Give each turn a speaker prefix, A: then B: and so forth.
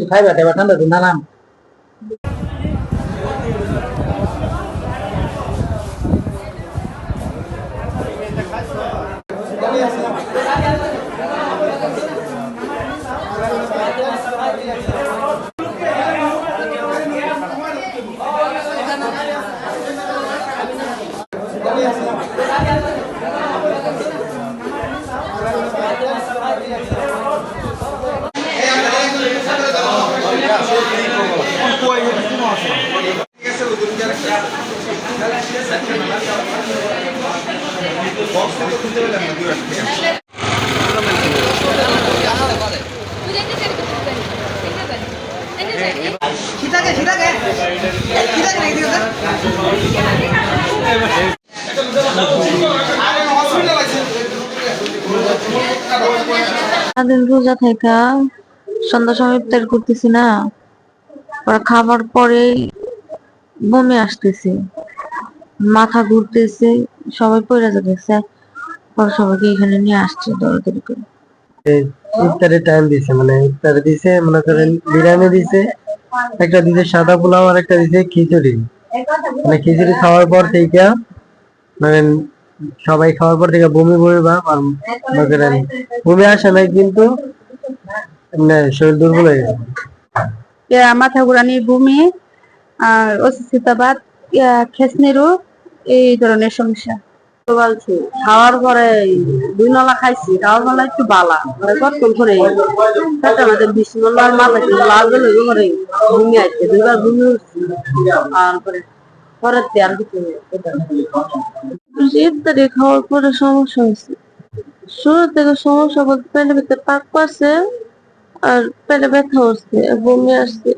A: খাইবা খাইবা ঠান্ডা দিন না নাম
B: সারাদিন রোজা থাকা সন্ধ্যা সময় ইফতার করতেছি না, ওরা খাবার পরেই বমি আসতেছে, মাথা ঘুরতেছে, সবাই পড়ে যাচ্ছে। পরে সবাইকে এখানে নিয়ে আসছে দৌড়াদৌড়ি করে।
A: ইফতারের টাইম দিছে, মানে ইফতারে দিছে, মনে করেন বিরিয়ানি দিছে, একটা দিছে সাদা পোলাও, আর একটা দিছে খিচুড়ি। মানে খিচুড়ি খাওয়ার পর থেকে মানে সবাই খাওয়ার পর থেকে বমি বমি ভাব, আর মনে করেন বমি আসে নাই কিন্তু শরীর দুর্বল হয়ে গেছে।
C: মাথা ঘুরানি, বমি, আর অসুস্থতাবাদ, খেসনি রোগ, এই ধরনের সমস্যা। বলছি খাওয়ার পরে 2 নলা খাইছি, খাওয়ার পরে একটু বালা কতক্ষণ করে আমাদের 20 নলার মাথা লাল গেলে বমি আসছে, 2বার বমি উঠছে, তারপরে পরের আর কিছু
B: ইফতারি খাওয়ার পরে সমস্যা হয়েছে। শুরু থেকে সমস্যা বলতে পেটের ভিতরে পাক পাচ্ছে আর পেটে ব্যথা হচ্ছে, বমি আসছে।